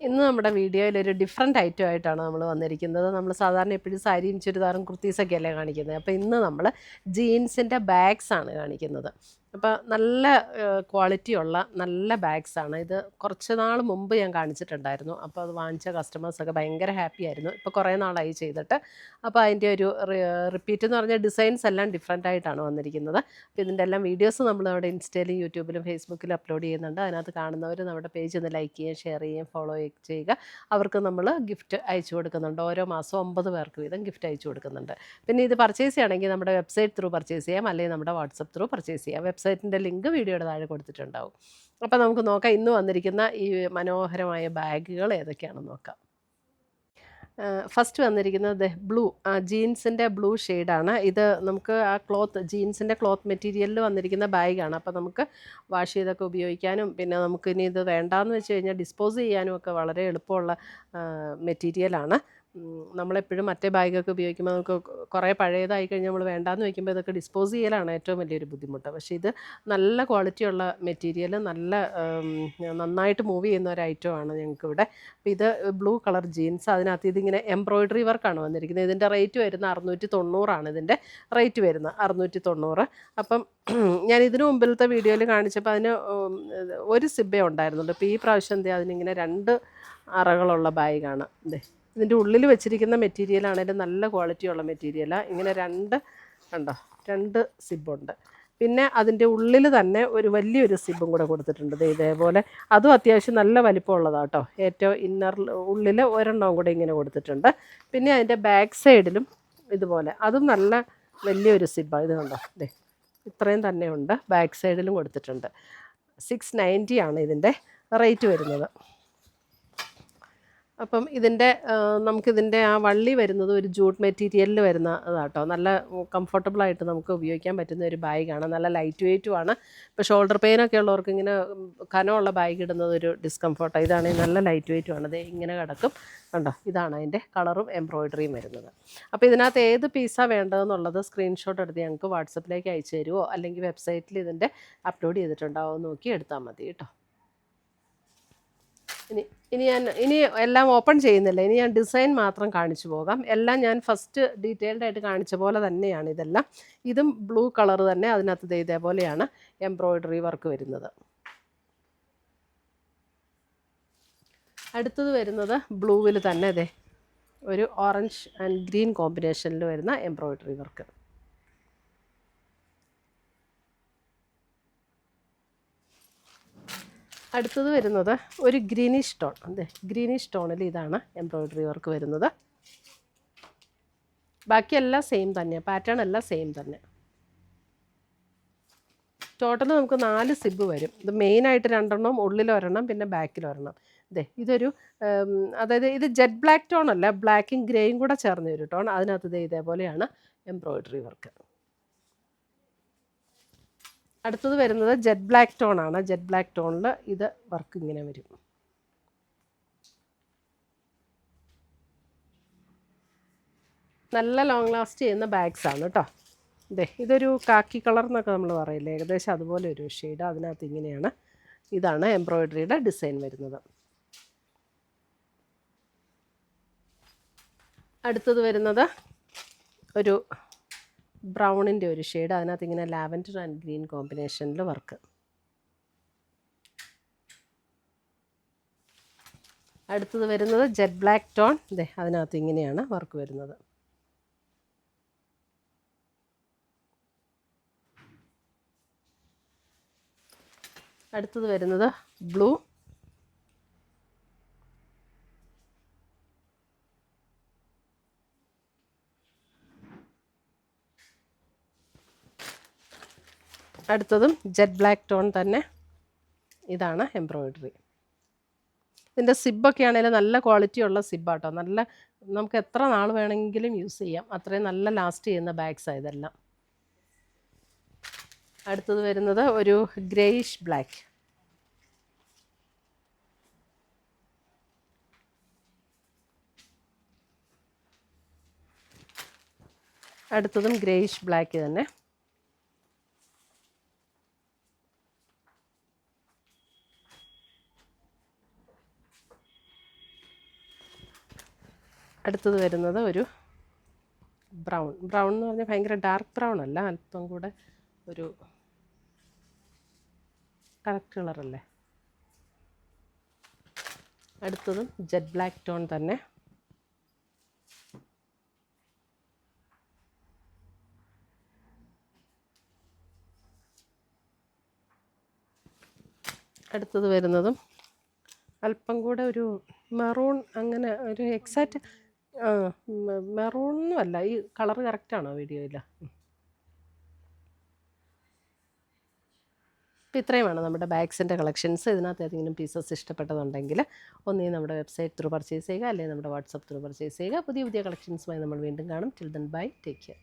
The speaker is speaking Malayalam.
ഇന്ന് നമ്മുടെ വീഡിയോയിൽ ഒരു ഡിഫറെൻ്റ് ഐറ്റം ആയിട്ടാണ് നമ്മൾ വന്നിരിക്കുന്നത്. നമ്മൾ സാധാരണ എപ്പോഴും സാരിയും ചുരിദാറും കുർത്തീസൊക്കെ അല്ലേ കാണിക്കുന്നത്. അപ്പോൾ ഇന്ന് നമ്മൾ ജീൻസിൻ്റെ ബാഗ്സ് ആണ് കാണിക്കുന്നത്. അപ്പോൾ നല്ല ക്വാളിറ്റിയുള്ള നല്ല ബാഗ്സാണ്. ഇത് കുറച്ച് നാൾ മുമ്പ് ഞാൻ കാണിച്ചിട്ടുണ്ടായിരുന്നു. അപ്പോൾ അത് വാങ്ങിച്ച കസ്റ്റമേഴ്സൊക്കെ ഭയങ്കര ഹാപ്പി ആയിരുന്നു. ഇപ്പോൾ കുറേ നാളായി ചെയ്തിട്ട്. അപ്പോൾ അതിൻ്റെ ഒരു റിപ്പീറ്റ് എന്ന് പറഞ്ഞാൽ ഡിസൈൻസ് എല്ലാം ഡിഫറെൻ്റ് ആയിട്ടാണ് വന്നിരിക്കുന്നത്. അപ്പോൾ ഇതിൻ്റെ എല്ലാം വീഡിയോസ് നമ്മൾ നമ്മുടെ ഇൻസ്റ്റയിലും യൂട്യൂബിലും ഫേസ്ബുക്കിലും അപ്ലോഡ് ചെയ്യുന്നുണ്ട്. അതിനകത്ത് കാണുന്നവർ നമ്മുടെ പേജ് ഒന്ന് ലൈക്ക് ചെയ്യുകയും ഷെയർ ചെയ്യുകയും ഫോളോ ചെയ്യുക. അവർക്ക് നമ്മൾ ഗിഫ്റ്റ് അയച്ചു കൊടുക്കുന്നുണ്ട്. ഓരോ മാസവും 9 പേർക്ക് വീതം ഗിഫ്റ്റ് അയച്ചു കൊടുക്കുന്നുണ്ട്. പിന്നെ ഇത് പർച്ചേസ് ചെയ്യണമെങ്കിൽ നമ്മുടെ വെബ്സൈറ്റ് ത്രൂ പർച്ചേസ് ചെയ്യാം, അല്ലെങ്കിൽ നമ്മുടെ വാട്സപ്പ് ത്രൂ പർച്ചേസ് ചെയ്യാം. വെബ്സൈറ്റിൻ്റെ ലിങ്ക് വീഡിയോയുടെ താഴെ കൊടുത്തിട്ടുണ്ടാവും. അപ്പോൾ നമുക്ക് നോക്കാം ഇന്ന് വന്നിരിക്കുന്ന ഈ മനോഹരമായ ബാഗുകൾ ഏതൊക്കെയാണെന്ന് നോക്കാം. ഫസ്റ്റ് വന്നിരിക്കുന്നത് ബ്ലൂ, ജീൻസിൻ്റെ ബ്ലൂ ഷെയ്ഡാണ്. ഇത് നമുക്ക് ആ ജീൻസിൻ്റെ ക്ലോത്ത് മെറ്റീരിയലിൽ വന്നിരിക്കുന്ന ബാഗാണ്. അപ്പോൾ നമുക്ക് വാഷ് ചെയ്തൊക്കെ ഉപയോഗിക്കാനും പിന്നെ നമുക്കിനി ഇത് വേണ്ടാന്ന് വെച്ച് കഴിഞ്ഞാൽ ഡിസ്പോസ് ചെയ്യാനും ഒക്കെ വളരെ എളുപ്പമുള്ള മെറ്റീരിയലാണ്. നമ്മളെപ്പോഴും മറ്റേ ബാഗൊക്കെ ഉപയോഗിക്കുമ്പോൾ നമുക്ക് കുറേ പഴയതായി കഴിഞ്ഞാൽ നമ്മൾ വേണ്ടാന്ന് വയ്ക്കുമ്പോൾ ഇതൊക്കെ ഡിസ്പോസ് ചെയ്യലാണ് ഏറ്റവും വലിയൊരു ബുദ്ധിമുട്ട്. പക്ഷേ ഇത് നല്ല ക്വാളിറ്റിയുള്ള മെറ്റീരിയൽ, നന്നായിട്ട് മൂവ് ചെയ്യുന്ന ഒരു ഐറ്റമാണ് ഞങ്ങൾക്കിവിടെ. അപ്പോൾ ഇത് ബ്ലൂ കളർ ജീൻസ്, അതിനകത്ത് ഇതിങ്ങനെ എംബ്രോയ്ഡറി വർക്കാണ് വന്നിരിക്കുന്നത്. ഇതിൻ്റെ റേറ്റ് വരുന്നത് 690 ഇതിൻ്റെ റേറ്റ് വരുന്നത് 690. അപ്പം ഞാൻ ഇതിനു മുമ്പിലത്തെ വീഡിയോയിൽ കാണിച്ചപ്പോൾ അതിന് ഒരു സിബ്ബേ ഉണ്ടായിരുന്നുള്ളൂ. അപ്പോൾ ഈ പ്രാവശ്യം എന്താ അതിനിങ്ങനെ 2 അറകളുള്ള ബാഗാണ്. ഇതിൻ്റെ ഉള്ളിൽ വെച്ചിരിക്കുന്ന മെറ്റീരിയലാണെങ്കിലും നല്ല ക്വാളിറ്റിയുള്ള മെറ്റീരിയലാണ്. ഇങ്ങനെ 2 സിബുണ്ട്. പിന്നെ അതിൻ്റെ ഉള്ളിൽ തന്നെ ഒരു വലിയൊരു സിബും കൂടെ കൊടുത്തിട്ടുണ്ട്. ഇതേപോലെ അതും അത്യാവശ്യം നല്ല വലിപ്പമുള്ളതാണ് കേട്ടോ. ഏറ്റവും ഉള്ളിൽ ഒരെണ്ണവും കൂടെ ഇങ്ങനെ കൊടുത്തിട്ടുണ്ട്. പിന്നെ അതിൻ്റെ ബാക്ക് സൈഡിലും ഇതുപോലെ അതും നല്ല വലിയൊരു സിബാണ്. ഇത് കണ്ടോ, ഇത്രയും തന്നെ ഉണ്ട്. ബാക്ക് സൈഡിലും കൊടുത്തിട്ടുണ്ട്. 690 ആണ് ഇതിൻ്റെ റേറ്റ് വരുന്നത്. അപ്പം നമുക്കിതിൻ്റെ ആ വള്ളി വരുന്നത് ഒരു ജൂട്ട് മെറ്റീരിയലിൽ വരുന്ന ഇതാട്ടോ. നല്ല കംഫർട്ടബിളായിട്ട് നമുക്ക് ഉപയോഗിക്കാൻ പറ്റുന്ന ഒരു ബാഗാണ്. നല്ല ലൈറ്റ് വെയ്റ്റുമാണ്. ഇപ്പോൾ ഷോൾഡർ പെയിനൊക്കെ ഉള്ളവർക്ക് ഇങ്ങനെ കനമുള്ള ബാഗ് ഇടുന്നത് ഒരു ഡിസ്കംഫർട്ടാണ്. ഇതാണെങ്കിൽ നല്ല ലൈറ്റ് വെയ്റ്റുമാണ്. ഇത് ഇങ്ങനെ കിടക്കും കണ്ടോ. ഇതാണ് അതിൻ്റെ കളറും എംബ്രോയ്ഡറിയും വരുന്നത്. അപ്പോൾ ഇതിനകത്ത് ഏത് പീസാണ് വേണ്ടതെന്നുള്ളത് സ്ക്രീൻഷോട്ട് എടുത്ത് ഞങ്ങൾക്ക് വാട്സപ്പിലേക്ക് അയച്ചു തരുമോ, അല്ലെങ്കിൽ വെബ്സൈറ്റിൽ ഇതിൻ്റെ അപ്ലോഡ് ചെയ്തിട്ടുണ്ടാവുമോ നോക്കി എടുത്താൽ മതി കേട്ടോ. ഇനി എല്ലാം ഓപ്പൺ ചെയ്യുന്നില്ല. ഇനി ഞാൻ ഡിസൈൻ മാത്രം കാണിച്ചു പോകാം. എല്ലാം ഞാൻ ഫസ്റ്റ് ഡീറ്റെയിൽഡ് ആയിട്ട് കാണിച്ച പോലെ തന്നെയാണ് ഇതെല്ലാം. ഇതും ബ്ലൂ കളർ തന്നെ, അതിനകത്ത് ഇതേപോലെയാണ് എംബ്രോയ്ഡറി വർക്ക് വരുന്നത്. അടുത്തത് വരുന്നത് ബ്ലൂവിൽ തന്നെ ഒരു ഓറഞ്ച് ആൻഡ് ഗ്രീൻ കോമ്പിനേഷനിൽ വരുന്ന എംബ്രോയ്ഡറി വർക്ക്. അടുത്തത് വരുന്നത് ഒരു ഗ്രീനിഷ് ടോൺ. ഗ്രീനിഷ് ടോണിൽ ഇതാണ് എംബ്രോയ്ഡറി വർക്ക് വരുന്നത്. ബാക്കിയെല്ലാം സെയിം തന്നെയാണ്, പാറ്റേൺ എല്ലാം സെയിം തന്നെ. ടോട്ടൽ നമുക്ക് 4 സിബ് വരും. ഇത് മെയിനായിട്ട് 2 ഉള്ളിലൊരെണ്ണം പിന്നെ ബാക്കിലൊരെണ്ണം. ഇതൊരു അതായത് ഇത് ജെറ്റ് ബ്ലാക്ക് ടോൺ അല്ല, ബ്ലാക്കും ഗ്രേയും കൂടെ ചേർന്ന ഒരു ടോൺ. അതിനകത്ത് ഇതേപോലെയാണ് എംബ്രോയ്ഡറി വർക്ക്. അടുത്തത് വരുന്നത് ജെറ്റ് ബ്ലാക്ക് ടോൺ ആണ്. ജെറ്റ് ബ്ലാക്ക് ടോണിൽ ഇത് വർക്ക് ഇങ്ങനെ വരും. നല്ല ലോങ് ലാസ്റ്റ് ചെയ്യുന്ന ബാഗ്സ് ആണ് കേട്ടോ. ഇതൊരു കാക്കി കളർ എന്നൊക്കെ നമ്മൾ പറയില്ലേ, ഏകദേശം അതുപോലെ ഒരു ഷെയ്ഡ്. അതിനകത്ത് ഇങ്ങനെയാണ്. ഇതാണ് എംബ്രോയ്ഡറിയുടെ ഡിസൈൻ വരുന്നത്. അടുത്തത് വരുന്നത് ഒരു ബ്രൗണിൻ്റെ ഒരു ഷെയ്ഡ്. അതിനകത്ത് ഇങ്ങനെ ലാവൻഡർ ആൻഡ് ഗ്രീൻ കോമ്പിനേഷനിൽ വർക്ക്. അടുത്തത് വരുന്നത് ജെറ്റ് ബ്ലാക്ക് ടോൺ. അതിനകത്ത് ഇങ്ങനെയാണ് വർക്ക് വരുന്നത്. അടുത്തത് വരുന്നത് ബ്ലൂ. അടുത്തതും ജെറ്റ് ബ്ലാക്ക് ടോൺ തന്നെ. ഇതാണ് എംബ്രോയ്ഡറി. ഇതിൻ്റെ സിബ്ബൊക്കെ ആണെങ്കിലും നല്ല ക്വാളിറ്റി ഉള്ള സിബ്ബാട്ടോ. നമുക്ക് എത്ര നാൾ വേണമെങ്കിലും യൂസ് ചെയ്യാം. അത്രയും നല്ല ലാസ്റ്റ് ചെയ്യുന്ന ബാഗ്സാണ് ഇതെല്ലാം. അടുത്തത് വരുന്നത് ഒരു ഗ്രേയിഷ് ബ്ലാക്ക്. അടുത്തതും ഗ്രേയിഷ് ബ്ലാക്ക് തന്നെ. അടുത്തത് വരുന്നത് ഒരു ബ്രൗൺ എന്ന് പറഞ്ഞാൽ ഭയങ്കര ഡാർക്ക് ബ്രൗൺ അല്ല, അല്പം കൂടെ ഒരു കറക്റ്റ് കളറല്ലേ. അടുത്തതും ജെറ്റ് ബ്ലാക്ക് ടോൺ തന്നെ. അടുത്തത് വരുന്നതും അല്പം കൂടെ ഒരു മെറൂൺ, അങ്ങനെ ഒരു എക്സാക്റ്റ് മെറൂണൊന്നും അല്ല. ഈ കളർ കറക്റ്റാണോ വീഡിയോയിൽ? അപ്പോൾ ഇത്രയുമാണ് നമ്മുടെ ബാഗ്സിൻ്റെ കളക്ഷൻസ്. ഇതിനകത്ത് ഏതെങ്കിലും പീസസ് ഇഷ്ടപ്പെട്ടതുണ്ടെങ്കിൽ ഒന്നീ നമ്മുടെ വെബ്സൈറ്റ് ത്രൂ പർച്ചേസ് ചെയ്യുക, അല്ലെങ്കിൽ നമ്മുടെ വാട്സപ്പ് ത്രൂ പർച്ചേസ് ചെയ്യുക. പുതിയ കളക്ഷൻസുമായി നമ്മൾ വീണ്ടും കാണും. Till then bye, take care.